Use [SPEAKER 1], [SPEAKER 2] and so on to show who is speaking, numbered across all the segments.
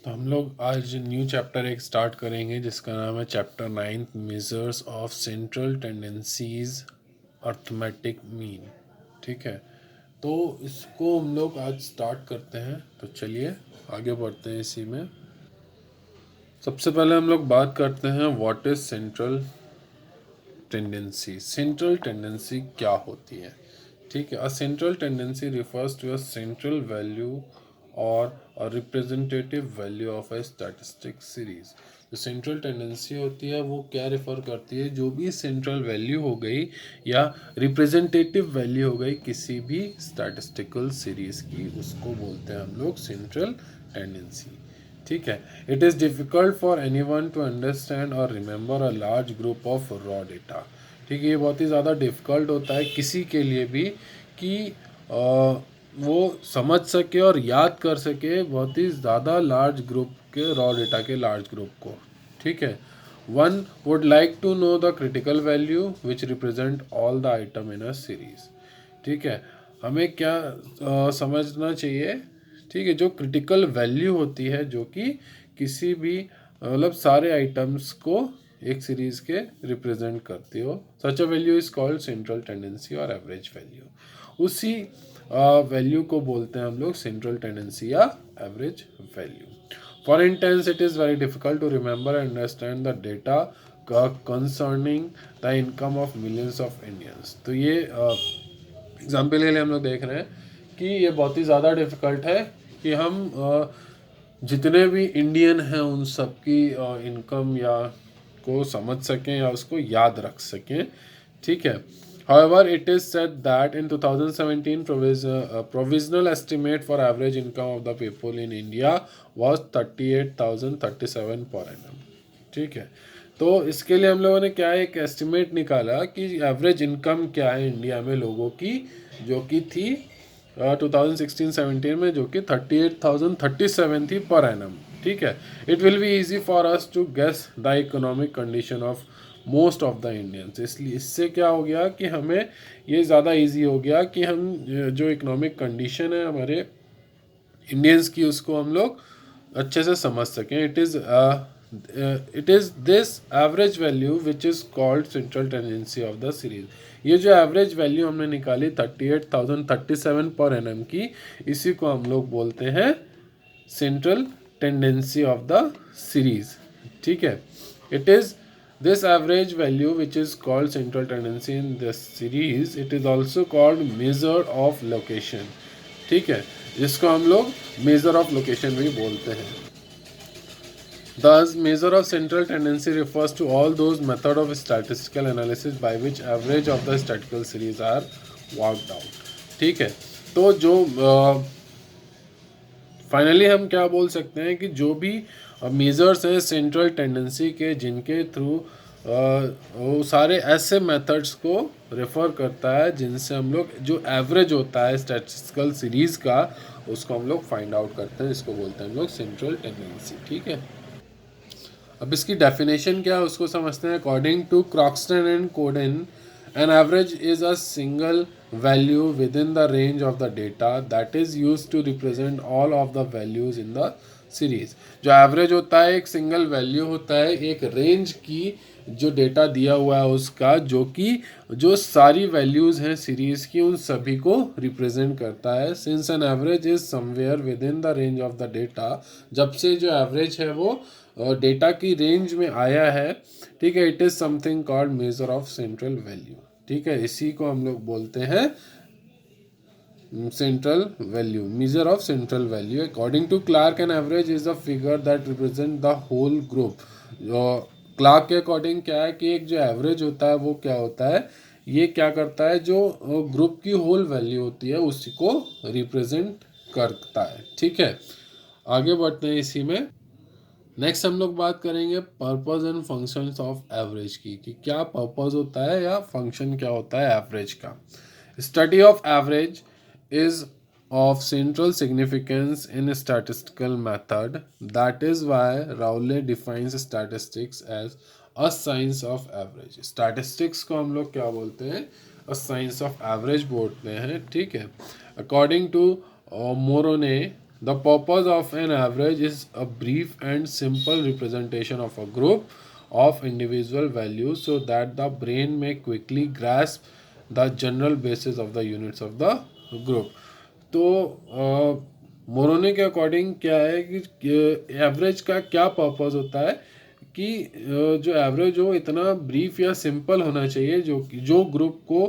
[SPEAKER 1] तो हम लोग आज न्यू चैप्टर एक स्टार्ट करेंगे जिसका नाम है chapter 9 measures of central tendencies arithmetic mean. ठीक है, तो इसको हम लोग आज स्टार्ट करते हैं। तो चलिए आगे बढ़ते हैं इसी में। सबसे पहले हम लोग बात करते हैं what is central tendency. Central tendency क्या होती है? ठीक है, a central tendency refers to a central value और a representative value of a statistic series. जो सेंट्रल टेंडेंसी होती है वो क्या रेफर करती है? जो भी सेंट्रल वैल्यू हो गई या रिप्रेजेंटेटिव वैल्यू हो गई किसी भी स्टैटिस्टिकल सीरीज की, उसको बोलते हैं हम लोग सेंट्रल टेंडेंसी। ठीक है, it is difficult for any one to understand और remember a large group of raw data. ठीक है, ये बहुत ही ज़्यादा डिफ़िकल्ट होता है किसी के लिए भी कि वो समझ सके और याद कर सके बहुत ही ज़्यादा लार्ज ग्रुप के रॉ डेटा के लार्ज ग्रुप को। ठीक है, one would like to know the critical value which represent all the item in a series. ठीक है, हमें क्या समझना चाहिए? ठीक है, जो क्रिटिकल वैल्यू होती है जो कि किसी भी मतलब सारे आइटम्स को एक सीरीज के रिप्रेजेंट करती हो, such a value is called central tendency और एवरेज वैल्यू। उसी वैल्यू को बोलते हैं हम लोग सेंट्रल टेंडेंसी या average value. For instance it is very difficult to remember and understand the data concerning the income of millions of Indians. तो ये एग्जाम्पल के लिए हम लोग देख रहे हैं कि ये बहुत ही ज़्यादा डिफ़िकल्ट है कि हम जितने भी इंडियन हैं उन सब की इनकम या को समझ सकें या उसको याद रख सकें। ठीक है, however it is said that in 2017 provisional estimate for average income of the people in India was 38,037 per annum। ठीक है, तो इसके लिए हम लोगों ने क्या एक एस्टिमेट निकाला कि एवरेज इनकम क्या है इंडिया में लोगों की, जो कि थी 2016-17 में, जो कि 38,037 थी पर एनम। ठीक है, it will be easy for us to guess the economic condition of most of the Indians. इसलिए इससे क्या हो गया कि हमें ये ज़्यादा इजी हो गया कि हम जो इकोनॉमिक कंडीशन है हमारे इंडियंस की उसको हम लोग अच्छे से समझ सकें। It is this average value which is called central tendency of the series. ये जो एवरेज वैल्यू हमने निकाली 38,037 पर एनम की, इसी को हम लोग बोलते हैं central tendency of the series. ठीक है, it is this average value which is called central tendency in this series, it is also called measure of location। ठीक है, जिसको हम लोग मेजर ऑफ लोकेशन भी बोलते हैं। Thus, measure of central tendency refers to all those method of statistical analysis by which average of the statistical series are worked out। ठीक है, तो जो फाइनली हम क्या बोल सकते हैं कि जो भी मेजर्स हैं सेंट्रल टेंडेंसी के, जिनके थ्रू वो सारे ऐसे मेथड्स को रेफर करता है जिनसे हम लोग जो एवरेज होता है स्टैटिस्टिकल सीरीज का, उसको हम लोग फाइंड आउट करते हैं। इसको बोलते हैं हम लोग सेंट्रल टेंडेंसी। ठीक है, अब इसकी डेफिनेशन क्या है उसको समझते हैं। According to Croxton and Cowden, an average is a single value within the range of the data that is use to represent all of the values in the series. जो average होता है एक single value होता है एक range की, जो data दिया हुआ है उसका, जो कि जो सारी वैल्यूज हैं सीरीज की उन सभी को रिप्रेजेंट करता है। Since N average is somewhere with in the range of the data, जब से जो एवरेज है वो डेटा की रेंज में आया है, ठीक है, it is something called measure of central value. ठीक है, इसी को हम लोग बोलते हैं central value, measure of central value. According to Clark an average is a figure that represent the whole group. जो क्लार्क के अकॉर्डिंग क्या है कि एक जो एवरेज होता है वो क्या होता है, ये क्या करता है, जो ग्रुप की होल वैल्यू होती है उसी को रिप्रेजेंट करता है। ठीक है, आगे बढ़ते हैं इसी में। नेक्स्ट हम लोग बात करेंगे purpose and functions of average की, कि क्या पर्पस होता है या फंक्शन क्या होता है एवरेज का। Study of average is of central significance in statistical method, that is why Rowley defines statistics as a science of average। statistics को हम लोग क्या बोलते हैं, a science of average बोलते हैं। ठीक है, according to Moroney the purpose of an average is a brief and simple representation of a group of individual values so that the brain may quickly grasp the general basis of the units of the group. तो मोरोने के according क्या है कि average का क्या purpose होता है कि जो एवरेज हो इतना ब्रीफ या सिंपल होना चाहिए जो ग्रुप को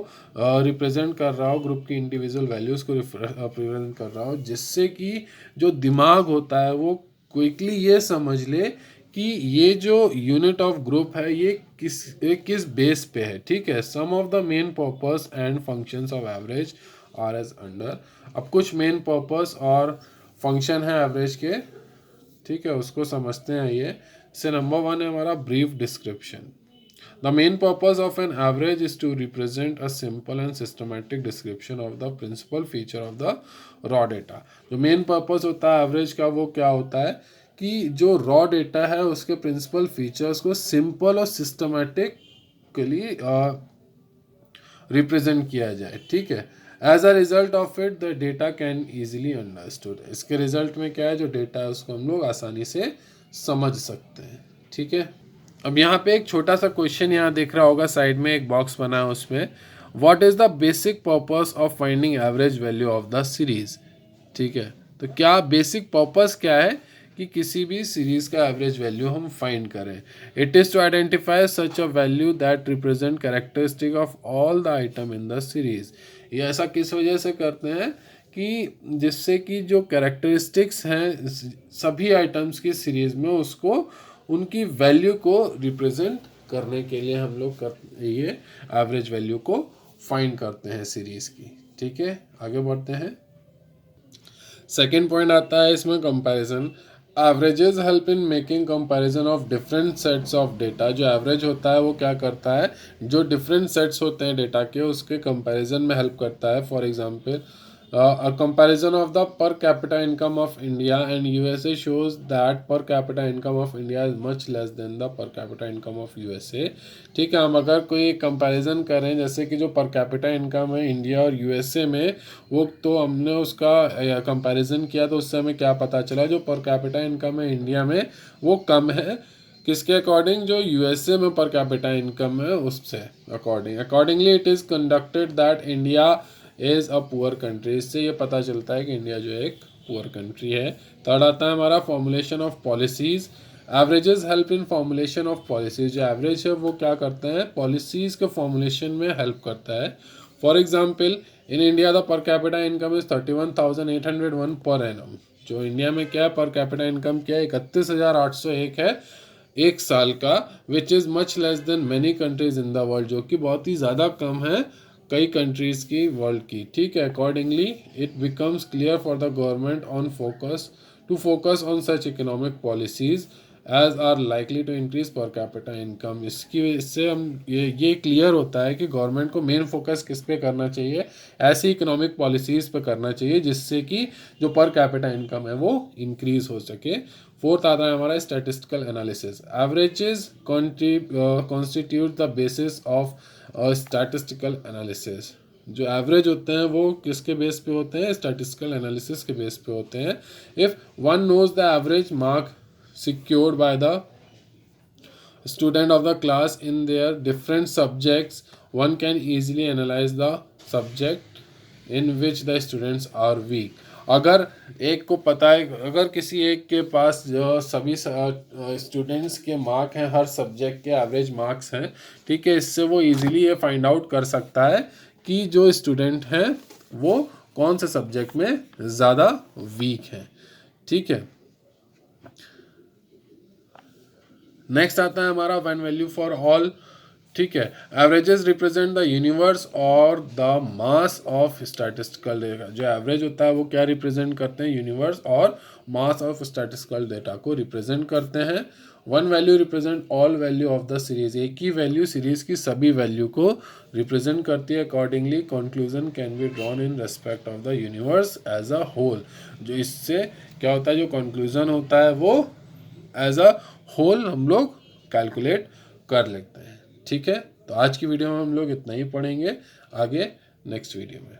[SPEAKER 1] रिप्रेजेंट कर रहा हो, ग्रुप की इंडिविजुअल वैल्यूज़ को रिप्रेजेंट कर रहा हो, जिससे कि जो दिमाग होता है वो क्विकली ये समझ ले कि ये जो यूनिट ऑफ ग्रुप है ये किस बेस पे है, ठीक है। Some of the main purpose and functions of average are as under. अब कुछ मेन पर्पस और फंक्शन है एवरेज के, ठीक है, उसको समझते हैं। ये से नंबर 1 है हमारा brief description. The main purpose of an average is to represent a simple and systematic description of the principal feature of the raw data. जो मेन पर्पस होता है एवरेज का वो क्या होता है कि जो रॉ डेटा है उसके प्रिंसिपल फीचर्स को सिंपल और सिस्टमैटिकली रिप्रेजेंट किया जाए, ठीक है। As a result of it the data can easily understood. इसके रिजल्ट में क्या है, जो डेटा है उसको हम लोग आसानी से समझ सकते हैं, ठीक है। अब यहाँ पे एक छोटा सा क्वेश्चन यहाँ दिख रहा होगा, साइड में एक बॉक्स बना है, उसमें what is the basic purpose of finding average value of the series, ठीक है। तो क्या बेसिक पर्पस क्या है कि किसी भी सीरीज का एवरेज वैल्यू हम फाइंड करें। It is to identify such a value that represent characteristic of all the item in the series. ये ऐसा किस वजह से करते हैं कि जिससे कि जो कैरेक्टरिस्टिक्स हैं सभी आइटम्स की सीरीज में उसको उनकी वैल्यू को रिप्रेजेंट करने के लिए हम लोग ये एवरेज वैल्यू को फाइंड करते हैं सीरीज की, ठीक है। आगे बढ़ते हैं। सेकेंड पॉइंट आता है इसमें comparison. Averages help in making comparison of different sets of data. जो एवरेज होता है वो क्या करता है, जो डिफरेंट सेट्स होते हैं डेटा के उसके कंपैरिजन में हेल्प करता है। For example a comparison of the per capita income of India and USA shows that per capita income of India is much less than the per capita income of USA। ठीक है, हम अगर कोई comparison करें जैसे कि जो पर कैपिटा इनकम है इंडिया और यूएसए में, वो तो हमने उसका कंपैरिजन किया तो उससे हमें क्या पता चला, जो पर कैपिटा इनकम है इंडिया में वो कम है किसके अकॉर्डिंग, जो यूएसए में पर कैपिटा इनकम है उससे accordingly it is conducted that India is a poor country. इससे ये पता चलता है कि इंडिया जो है एक पुअर कंट्री है। थर्ड आता है हमारा formulation of policies. Averages help in formulation of policies. जो एवरेज है वो क्या करते हैं, पॉलिसीज़ के फॉर्मुलेशन में हेल्प करता है। For example in India the पर capita income is 31,801 per annum. जो इंडिया में क्या है, पर कैपिटा इनकम क्या है, 31,801 है एक साल का, which is much less than many countries in the world, जो कि बहुत ही ज़्यादा कम है कई कंट्रीज़ की वर्ल्ड की, ठीक है। Accordingly it becomes clear for the government on focus on such economic policies as are likely to increase per capita income. इससे हम ये क्लियर होता है कि गवर्नमेंट को मेन फोकस किस पे करना चाहिए, ऐसी इकोनॉमिक पॉलिसीज़ पे करना चाहिए जिससे कि जो पर कैपिटा इनकम है वो इंक्रीज हो सके। फोर्थ आता है हमारा statistical analysis. Averages constitute the basis of statistical analysis. जो एवरेज होते हैं वो किसके बेस पे होते हैं, स्टैटिस्टिकल एनालिसिस के बेस पे होते हैं। If one knows the average mark secured by the student of the class in their different subjects, one can easily analyze the subject in which the students are weak। अगर एक को पता है, अगर किसी एक के पास जो सभी स्टूडेंट्स के मार्क हैं, हर सब्जेक्ट के एवरेज मार्क्स हैं, ठीक है, इससे वो इजीली ये फाइंड आउट कर सकता है कि जो स्टूडेंट हैं वो कौन से सब्जेक्ट में ज़्यादा वीक हैं, ठीक है। नेक्स्ट आता है हमारा वन वैल्यू फॉर ऑल, ठीक है। एवरेजेस रिप्रेजेंट द यूनिवर्स और the mass of statistical data. जो एवरेज होता है वो क्या रिप्रेजेंट करते हैं, यूनिवर्स और मास ऑफ स्टैटिस्टिकल डेटा को रिप्रेजेंट करते हैं। One value represent all value of the series. एक ही वैल्यू सीरीज की सभी वैल्यू को रिप्रेजेंट करती है। Accordingly conclusion can be drawn in respect of the universe as a whole. जो इससे क्या होता है, जो कंक्लूजन होता है वो एज अ होल हम लोग कैलकुलेट कर लेते हैं, ठीक है। तो आज की वीडियो में हम लोग इतना ही पढ़ेंगे, आगे नेक्स्ट वीडियो में।